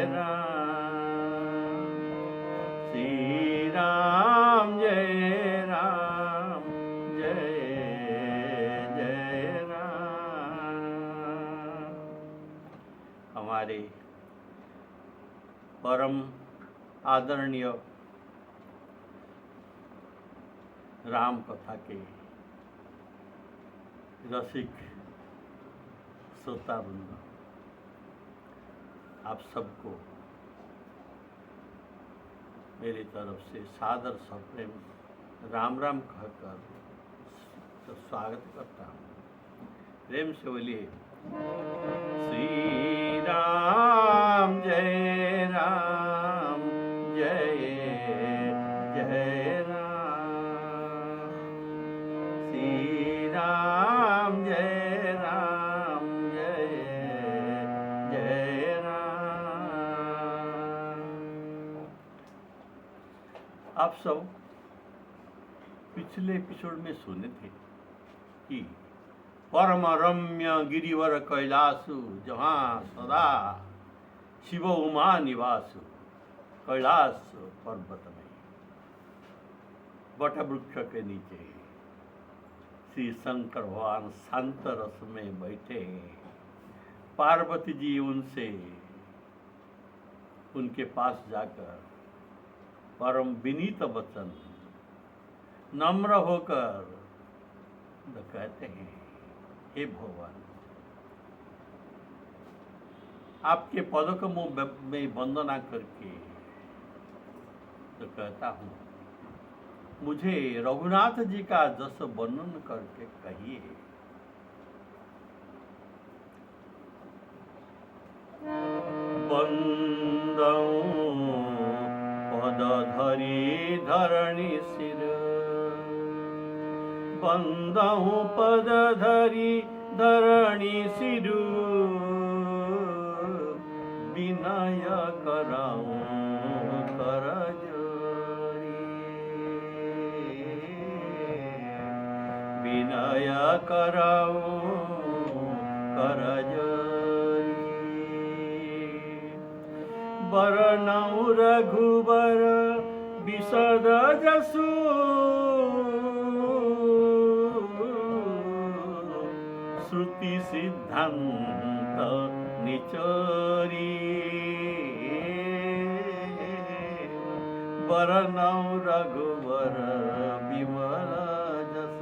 राम, श्री राम जय राम, जय जय राम। हमारे परम आदरणीय राम कथा के रसिक श्रोतावृंद, आप सबको मेरी तरफ से सादर सप्रेम राम राम कहकर स्वागत करता हूँ। प्रेम से बोलिए श्री राम जय राम, जय जय राम, श्री राम जय राम, जय जय राम। आप सब पिछले एपिसोड में सुने थे कि परम रम्य गिरिवर कैलासु, जहाँ सदा शिव उमा निवासु, कैलाश पर्वत में वट वृक्ष के नीचे श्री शंकर भगवान शांत रस में बैठे। पार्वती जी उनसे उनके पास जाकर परम विनीत वचन नम्र होकर तो कहते हैं, हे भगवान, आपके पदकमों में वंदना करके तो कहता हूँ, मुझे रघुनाथ जी का जस वर्णन करके कहिए। बंदऊ पद धरी धरणी सिर, बंदऊ पद धरी धरणी सिरु, विनय कराऊं कर जोरी, विनय कराऊं कर जोरी। बरनऊ रघुबर विशद जसु, श्रुति सिद्धांत निचोरी, बरनऊ रघुवर विमल जस।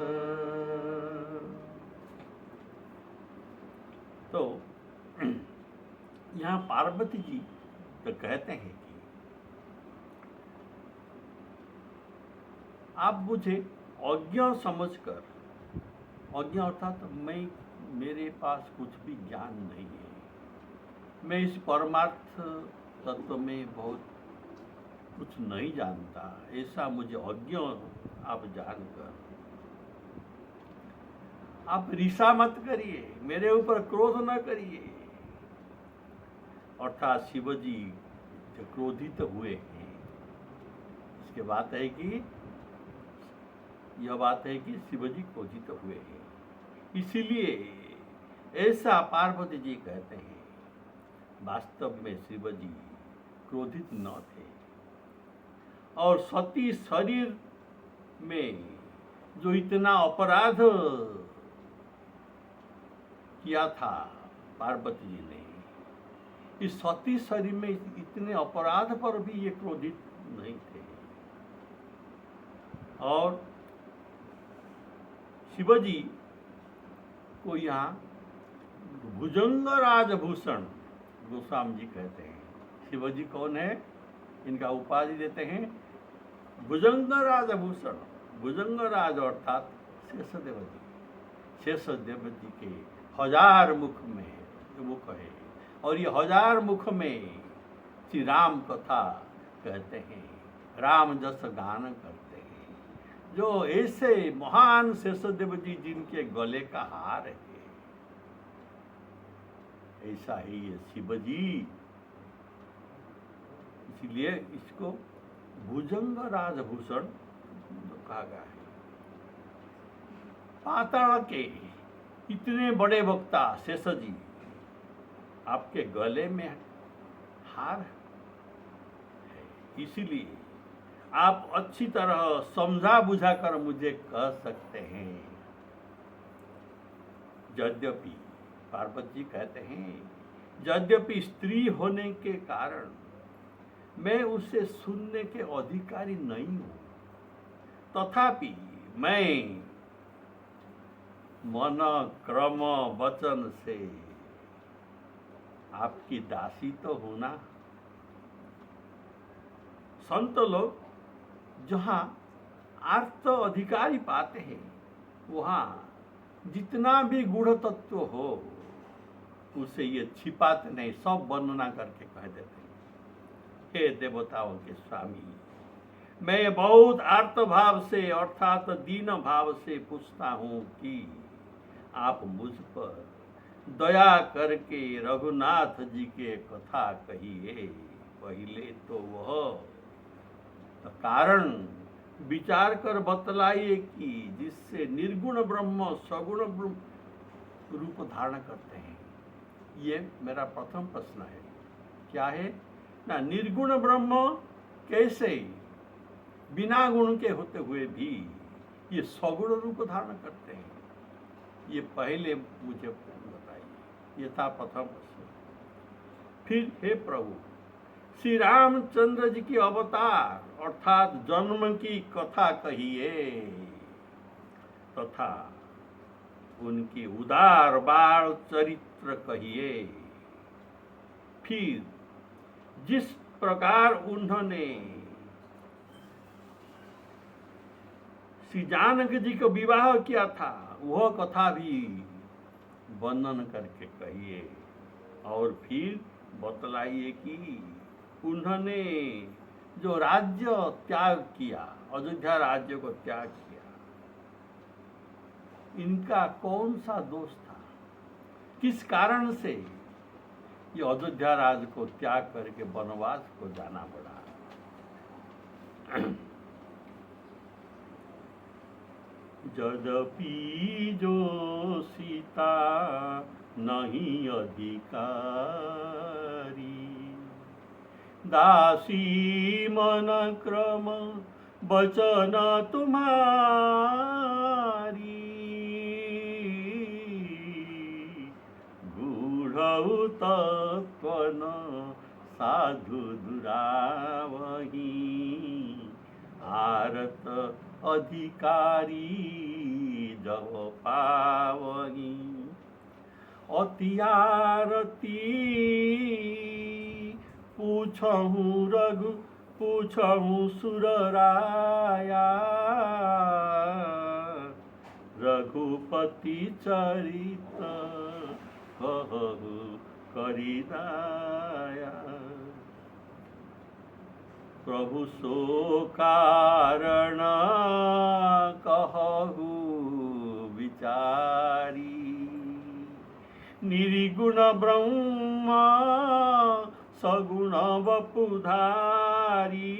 तो यहाँ पार्वती जी तो कहते हैं कि आप मुझे अज्ञ समझकर, अज्ञ अर्थात मैं, मेरे पास कुछ भी ज्ञान नहीं है, मैं इस परमार्थ तत्व में बहुत कुछ नहीं जानता, ऐसा मुझे अज्ञ आप जानकर आप ऋषा मत करिए, मेरे ऊपर क्रोध न करिए। अर्थात शिवजी जो क्रोधित हुए हैं, इसके बात है कि यह बात है कि शिवजी क्रोधित हुए हैं, इसीलिए ऐसा पार्वती जी कहते हैं। वास्तव में शिवजी क्रोधित न थे, और सती शरीर में जो इतना अपराध किया था पार्वती जी ने, इस सती शरीर में इतने अपराध पर भी ये क्रोधित नहीं थे। और शिवजी को यहाँ भुजंग राजभूषण गोस्वामी जी कहते हैं। शिवजी कौन है, इनका उपाधि देते हैं भुजंग राजभूषण। भुजंग राज अर्थात शेषदेव जी। शेषदेव जी के 1000 मुख में जो मुख है, और ये 1000 मुख में श्री राम कथा कहते हैं, राम जस गान करते हैं। जो ऐसे महान शेषदेव जी जिनके गले का हार है, ऐसा ही ये शिवजी, इसलिए इसको भुजंग राजभूषण कहा गया है। पाताल के इतने बड़े वक्ता शेष जी, आपके गले में भार है। इसीलिए आप अच्छी तरह समझा बुझा कर मुझे कह सकते हैं। यद्यपि पार्वती जी कहते हैं, यद्यपि स्त्री होने के कारण मैं उसे सुनने के अधिकारी नहीं हूं, तथापि मैं मन क्रम वचन से आपकी दासी तो हूं ना। संत लोग जहां आर्त अधिकारी पाते हैं, वहां जितना भी गूढ़ तत्व हो उसे ये छिपाते नहीं, सब वर्णना करके कह देते हैं। हे देवताओं के स्वामी, मैं बहुत आर्त भाव से अर्थात दीन भाव से पूछता हूं कि आप मुझ पर दया करके रघुनाथ जी के कथा कहिए। पहले तो वह कारण विचार कर बतलाइए कि जिससे निर्गुण ब्रह्म सगुण ब्रह्म रूप धारण करते हैं। ये मेरा प्रथम प्रश्न है। क्या है ना, निर्गुण ब्रह्म कैसे बिना गुण के होते हुए भी ये सगुण रूप धारण करते हैं, ये पहले मुझे बताइए। ये था प्रथम प्रश्न। फिर हे प्रभु, श्री रामचंद्र जी की अवतार अर्थात जन्म की कथा कहिए, तथा उनकी उदार बाल चरित्र कहिए। फिर जिस प्रकार उन्होंने श्री जानकी जी को विवाह किया था, वह कथा भी वर्णन करके कहिए। और फिर बतलाइए कि उन्होंने जो राज्य त्याग किया, अयोध्या राज्य को त्याग किया, इनका कौन सा दोष था, किस कारण से ये अयोध्या राज्य को त्याग करके वनवास को जाना पड़ा। यद्यपि जो सीता नहीं अधिकारी, दासी मन क्रम वचन तुम्हारी, गूढ़ तत्वन साधु दुरावही, आरत अधिकारी जब पावही, अति आरती पूछहूँ रघु पूछहूँ सुरराया, रघुपति चरित कहु करिदाया। प्रभु सो कारण कहु विचारी, निर्गुण ब्रह्म सगुण वपुधारी,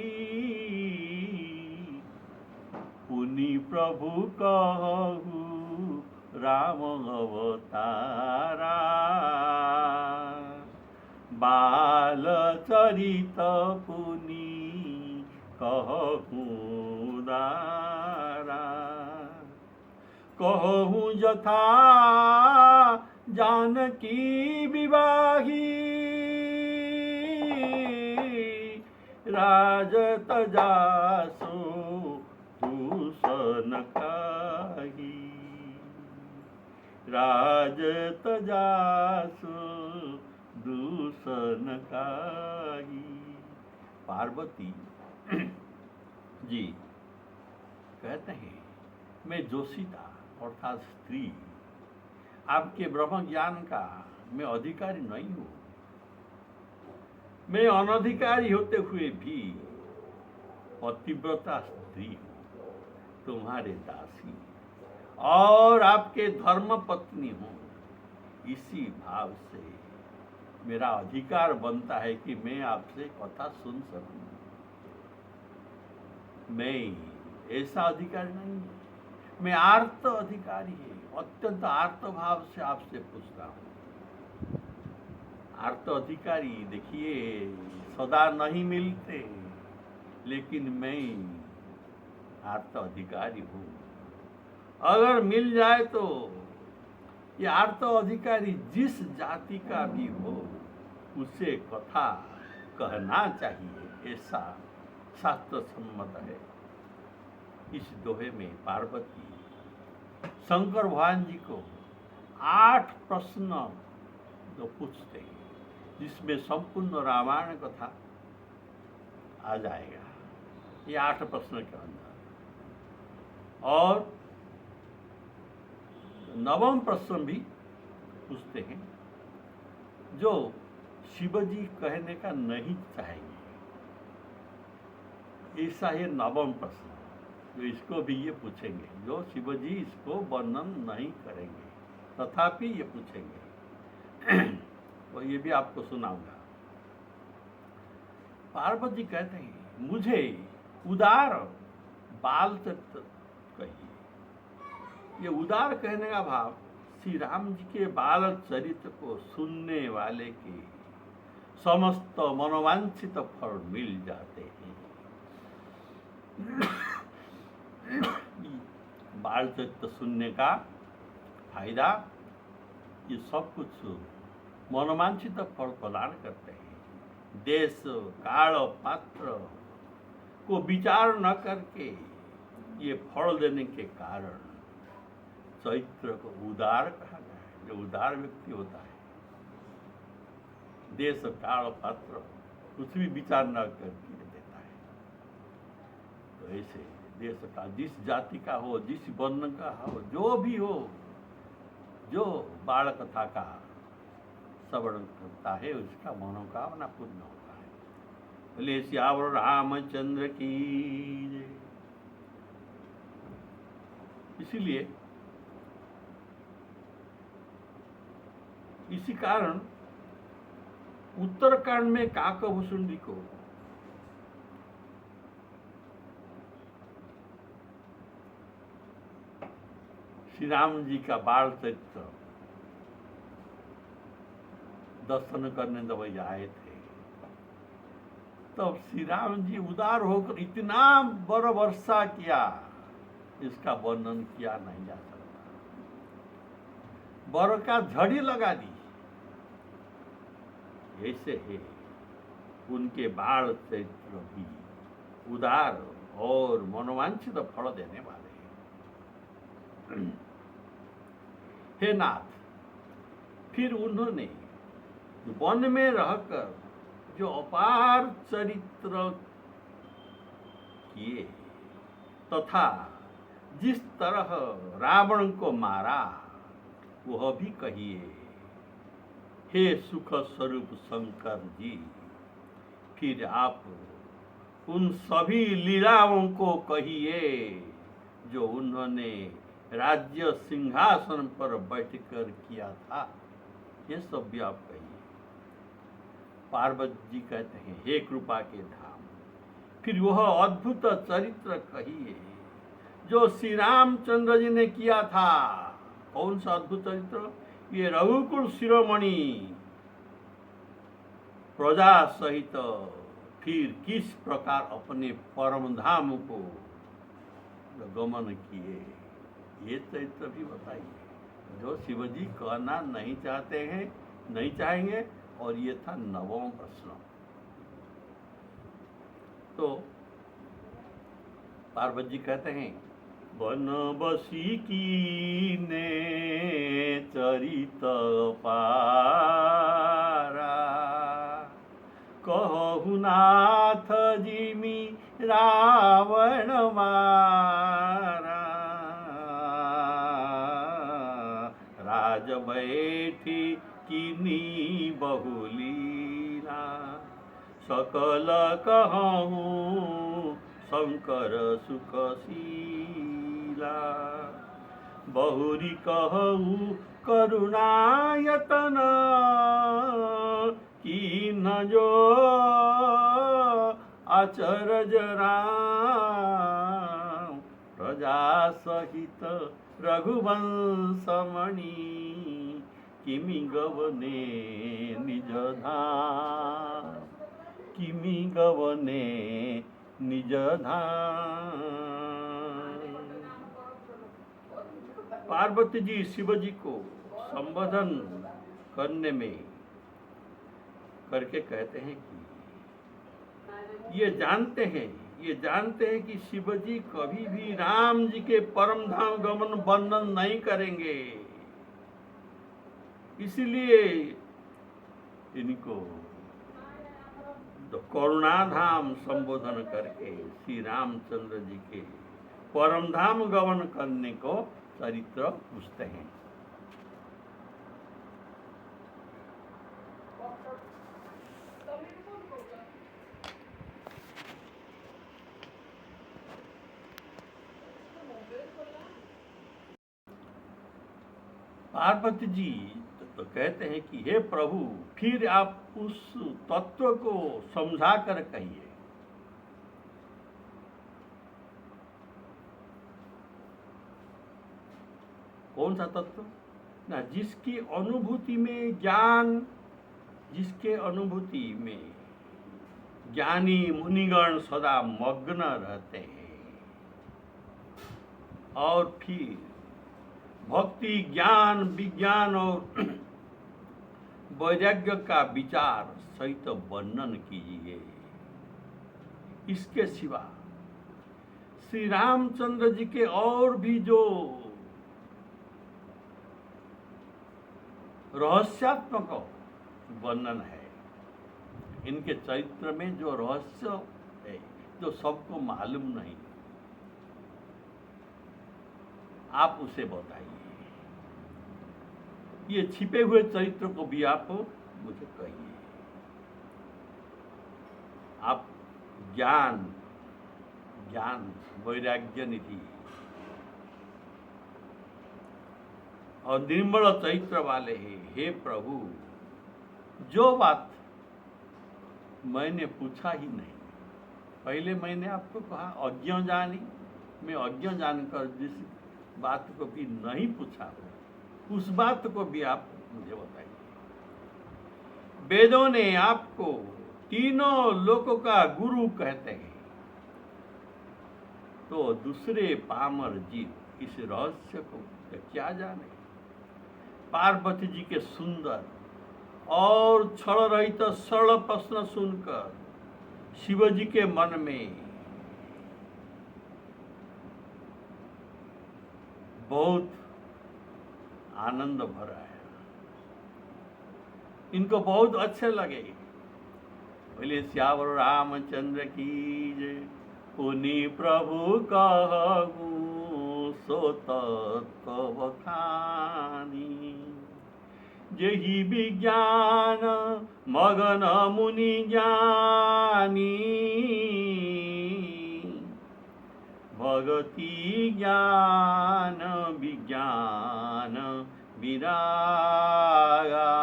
पुनि प्रभु कहु राम अवतारा, बाल चरित पुनि कहु दारा, कहु यथा जानकी विवाही, राजत जासो दूषण काही, राजत जासो दूषण काही। पार्वती जी कहते हैं, मैं जोशिता अर्थात स्त्री, आपके ब्रह्म ज्ञान का मैं अधिकारी नहीं हूँ। मैं अनधिकारी होते हुए भी पतिव्रता स्त्री हूँ, तुम्हारे दासी और आपके धर्म पत्नी हूँ। इसी भाव से मेरा अधिकार बनता है कि मैं आपसे कथा सुन सकूं। मैं ऐसा अधिकारी नहीं हूँ, मैं आर्त अधिकारी है, अत्यंत आर्त भाव से आपसे पूछता हूँ। आर्त अधिकारी देखिए सदा नहीं मिलते, लेकिन मैं आर्त अधिकारी हूँ। अगर मिल जाए तो ये आर्त अधिकारी जिस जाति का भी हो उसे कथा कहना चाहिए, ऐसा शास्त्र सम्मत है। इस दोहे में पार्वती शंकर भगवान जी को 8 प्रश्न जो पूछते हैं, जिसमें संपूर्ण रामायण कथा आ जाएगा ये 8 प्रश्न के अंदर। और 9वां प्रश्न भी पूछते हैं जो शिवजी कहने का नहीं चाहेंगे, ऐसा है 9वां प्रश्न, जो इसको भी ये पूछेंगे, जो शिवजी इसको वर्णन नहीं करेंगे तथापि ये पूछेंगे। तो ये भी आपको सुनाऊंगा। पार्वती कहते हैं मुझे उदार बाल तत्व कहिए। ये उदार कहने का भाव श्री राम जी के बाल चरित्र को सुनने वाले के समस्त मनोवांछित फल मिल जाते हैं। बाल चरित्र सुनने का फायदा, ये सब कुछ मनोवांछित फल प्रदान करते हैं। देश काल पात्र को विचार न करके ये फल देने के कारण चरित्र को उदार कहा गया है। जो उदार व्यक्ति होता है, देश काल पात्र कुछ भी विचार न करके देता है। तो ऐसे देश का जिस जाति का हो, जिस वर्ण का हो, जो भी हो, जो बाल कथा का श्रवण करता है उसका मनोकामना पूर्ण होता है। बोले श्यावर रामचंद्र की जय। इसीलिए इसी कारण उत्तरकांड में काकभूषुंडी को श्री राम जी का बाल चरित्र दर्शन करने जब आए थे, तब श्री राम जी उदार होकर इतना बर वर्षा किया, इसका वर्णन किया नहीं जा सकता। बर का झड़ी लगा दी। ऐसे है उनके बाल चरित्र भी उदार और मनोवांछित फल देने वाले हैं। हे नाथ, फिर उन्होंने वन में रहकर जो अपार चरित्र किए तथा जिस तरह रावण को मारा वह भी कहिए। हे सुख स्वरूप शंकर जी, फिर आप उन सभी लीलाओं को कहिए जो उन्होंने राज्य सिंहासन पर बैठकर किया था। ये सब भी आप कहिए। पार्वती जी कहते हैं हे कृपा के धाम, फिर वह अद्भुत चरित्र कहिए जो श्री रामचंद्र जी ने किया था। कौन सा अद्भुत चरित्र? ये रघुकुल शिरोमणि प्रजा सहित फिर किस प्रकार अपने परम धाम को गमन किए, ये चरित्र भी बताइए, जो शिवजी कहना नहीं चाहते हैं, नहीं चाहेंगे। और ये था 9वां प्रश्न। तो पार्वती जी कहते हैं बनबसी की ने चरित पारा, कहु नाथ जिमि रावण मारा। राज बैठी किनी बहुलीला, सकल कहूँ शंकर सुखशीला। बहुरी कहूँ करुणायतन, कीन जो अचरज राम। प्रजा सहित रघुवंशमणि, किमि गवने निज धाम, किमि गवने निज धाम। पार्वती जी शिव जी को संबोधन करने में करके कहते हैं कि ये जानते हैं कि शिव जी कभी भी राम जी के परम धाम गमन वर्णन नहीं करेंगे, इसलिए इनको तो करुणाधाम संबोधन करके श्री रामचंद्र जी के परम धाम गमन करने को चरित्र पूछते हैं। पार्वती जी तो कहते हैं कि हे प्रभु, फिर आप उस तत्व को समझा कर कहिए। कौन सा तत्व? ना जिसकी अनुभूति में ज्ञान, जिसके अनुभूति में ज्ञानी मुनिगण सदा मग्न रहते हैं, और फिर भक्ति, ज्ञान, विज्ञान और वैराग्य का विचार सहित वर्णन कीजिए। इसके सिवा श्री रामचंद्र जी के और भी जो रहस्यात्मक वर्णन है, इनके चरित्र में जो रहस्य है जो सबको मालूम नहीं, आप उसे बताइए। ये छिपे हुए चरित्र को भी आप मुझे कहिए। आप ज्ञान वैराग्य निधि और निर्मल चरित्र वाले हैं। हे प्रभु, जो बात मैंने पूछा ही नहीं, पहले मैंने आपको कहा अज्ञ जानी, मैं अज्ञ जानकर जिस बात को भी नहीं पूछा, उस बात को भी आप मुझे बताइए। वेदों ने आपको तीनों लोकों का गुरु कहते हैं, तो दूसरे पामर जीव इस रहस्य को क्या जाने। पार्वती जी के सुंदर और छल रहित सरल प्रश्न सुनकर शिव जी के मन में बहुत आनंद भरा है। इनको बहुत अच्छे लगे। बोले श्यावर रामचंद्र की जय। पुनि प्रभु कहूँ सो तत्व बखानी, जेहि विज्ञान मगन मुनि ज्ञानी, भगति ज्ञान विज्ञान विरागा,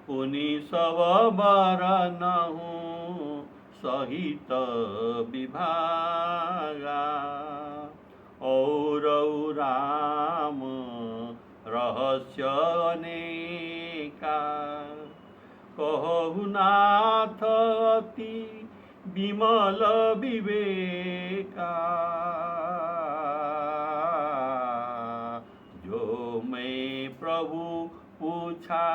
पुनि सब बरनहु सहित विभागा। और राम रहस्य अनेका, कहु नाथ अति विमल विवेका। जो मैं प्रभु पूछा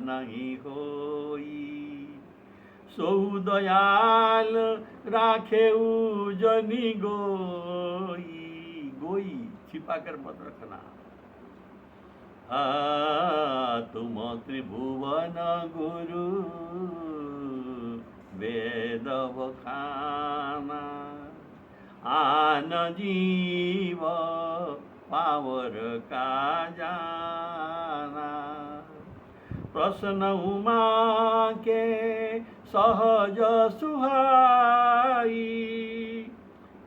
नहीं होई, सो दयाल राखे जनी गोई। गोई छिपा कर मत रखना। तुम त्रिभुवन गुरु वेद बखाना, आन जीव पावर का जाना। प्रश्न उमा के सहज सुहाई,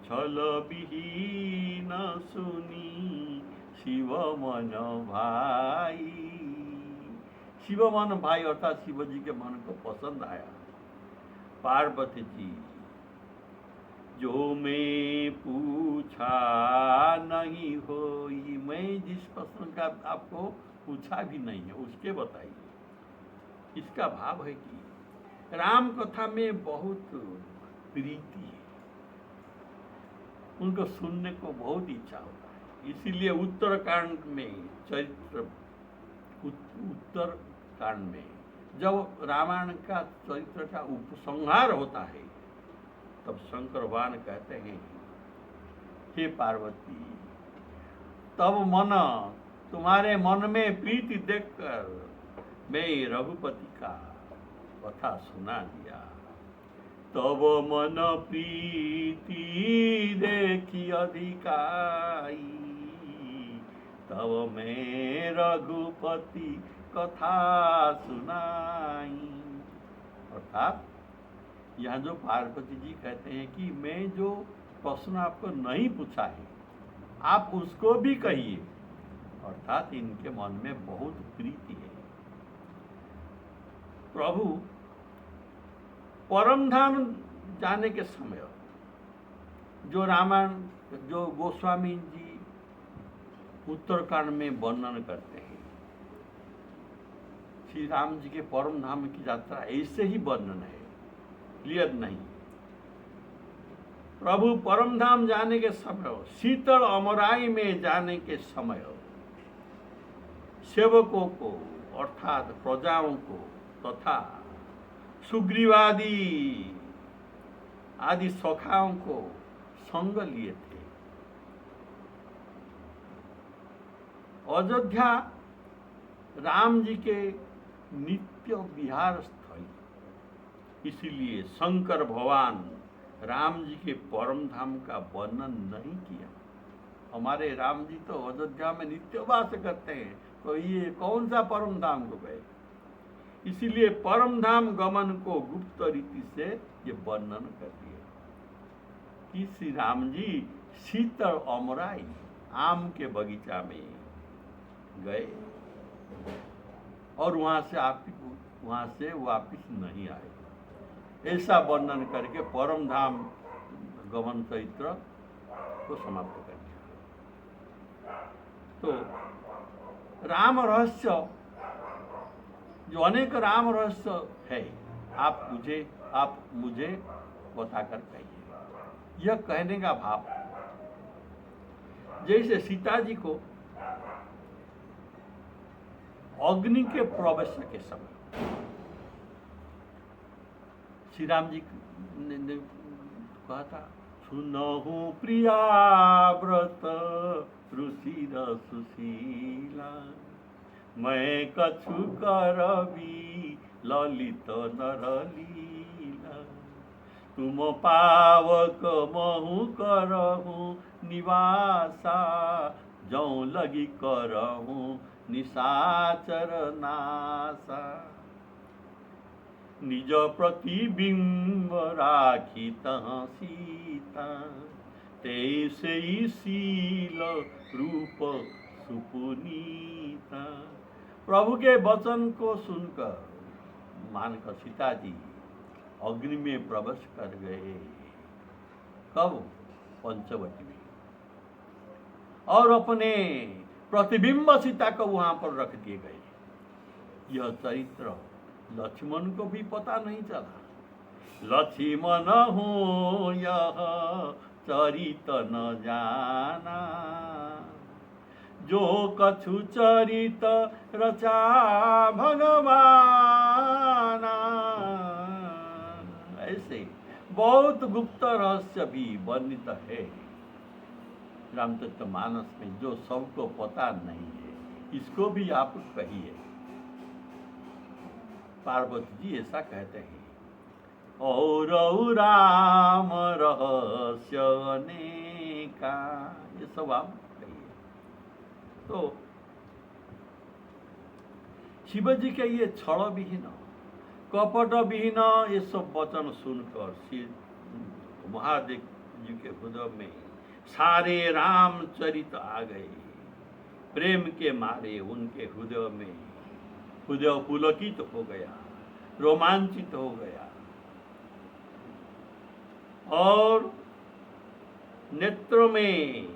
छल विहीन सुनी शिव मन भाई। शिव मन भाई अर्थात शिव जी के मन को पसंद आया। पार्वती जी जो मैं पूछा नहीं होई, मैं जिस प्रश्न का आपको पूछा भी नहीं है उसके बताइए। इसका भाव है कि राम कथा में बहुत प्रीति है, उनको सुनने को बहुत इच्छा होता है। इसीलिए उत्तरकांड में उत्तरकांड में जब रामायण का चरित्र का उपसंहार होता है तब शंकर भगवान कहते हैं, हे पार्वती, तब मन तुम्हारे मन में प्रीति देखकर मैं रघुपति का कथा सुना दिया। तब मन प्रीति देखी अधिकाई, तब मैं रघुपति कथा सुनाई। अर्थात यहाँ जो पार्वती जी कहते हैं कि मैं जो प्रश्न आपको नहीं पूछा है आप उसको भी कहिए, अर्थात इनके मन में बहुत प्रीति है। प्रभु परमधाम जाने के समय जो रामायण जो गोस्वामी जी उत्तरकांड में वर्णन करते हैं, श्री राम जी के परम धाम की यात्रा ऐसे ही वर्णन है, क्लियर नहीं। प्रभु परम धाम जाने के समय, शीतल अमराई में जाने के समय सेवकों को अर्थात प्रजाओं को तथा सुग्रीवादी आदि सखाओं को संग लिए थे। अयोध्या राम जी के नित्य विहार स्थल, इसलिए शंकर भगवान राम जी के परम धाम का वर्णन नहीं किया। हमारे राम जी तो अयोध्या में नित्य वास करते हैं, तो ये कौन सा परम धाम को गए? इसीलिए परम धाम गमन को गुप्त रीति से ये वर्णन कर दिए कि श्री राम जी शीतल अमराई आम के बगीचा में गए और वहां से वापिस नहीं आए। ऐसा वर्णन करके परम धाम गमन चरित्र को समाप्त कर दिया। तो राम रहस्य, जो अनेक राम रहस्य है, आप मुझे बताकर कहिए। यह कहने का भाव, जैसे सीता जी को अग्नि के प्रवेश के समय श्री राम जी ने कहा था, सुनहु प्रिया व्रत रुचिर सुशीला, मैं कछु करबी ललित नरलीला, तुम पावक महु करहु निवासा, जौ लगी करहु निशाचर नासा, निज प्रतिबिंब राखी तहाँ सीता, तैसे ही शील रूप सुपुनीता। प्रभु के वचन को सुनकर मानकर सीता जी अग्नि में प्रवेश कर गए। कब? पंचवटी में। और अपने प्रतिबिंब सीता को वहां पर रख दिए गए। यह चरित्र लक्ष्मण को भी पता नहीं चला। लक्ष्मण हो यह चरित न जाना, जो कछु चरित रचा भगवाना। ऐसे बहुत गुप्त रहस्य भी वर्णित है रामचरितमानस में, जो सबको पता नहीं है। इसको भी आप कहिए। पार्वती जी ऐसा कहते हैं, और राम रहस्य अनेका, ये सब आप कहिए। तो शिव जी के ये छल विहीन कपट विहीन ये सब वचन सुनकर श्री महादेव जी के हृदय में सारे रामचरित आ गए। प्रेम के मारे उनके हृदय में हृदय पुलकित हो गया, रोमांचित हो गया। और नेत्रों में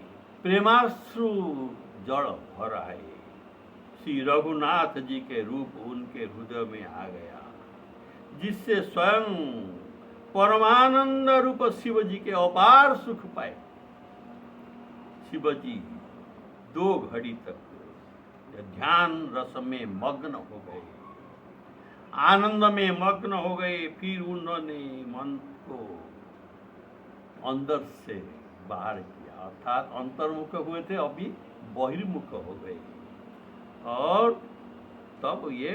प्रेमाश्रु जल भर आए। श्री रघुनाथ जी के रूप उनके हृदय में आ गया, जिससे स्वयं परमानंद रूप शिव जी के अपार सुख पाए। शिव जी 2 घड़ी तक ध्यान रस में मग्न हो गए, आनंद में मग्न हो गए। फिर उन्होंने मन को अंदर से बाहर किया, अर्थात अंतर्मुख हुए थे, अभी बहिर्मुख हो गए। और तब ये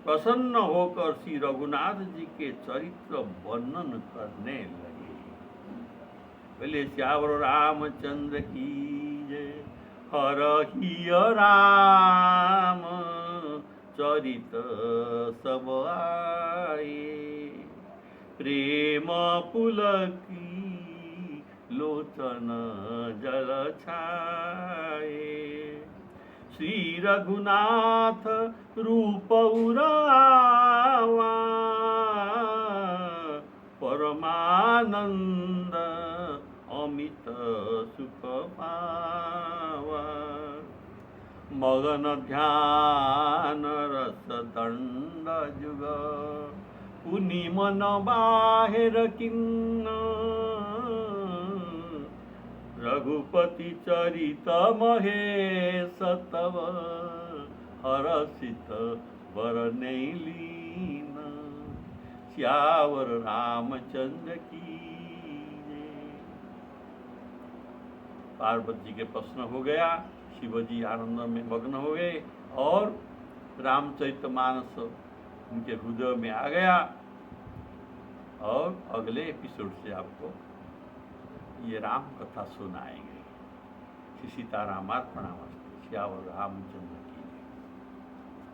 प्रसन्न होकर श्री रघुनाथ जी के चरित्र वर्णन करने लगे। बोले श्यावर रामचंद्र की जय। हरहिय राम चरित सब आए, प्रेम पुलकी लोचन जल छाए। श्री रघुनाथ रूप उरावा, परमानंद अमित सुख पावा। मगन ध्यान रस दंड जुग, पुनि मन बाहिर किन्न। रघुपति चरित महेश तव, हरषित बरनै लीन। श्यावर रामचंद्र की जय। पार्वती जी के प्रश्न हो गया, शिवजी आनंद में मग्न हो गए और रामचरितमानस उनके हृदय में आ गया। और अगले एपिसोड से आपको ये राम कथा सुनाएंगे। श्री सीतारामार्पणमस्तु। श्यावर रामचंद्र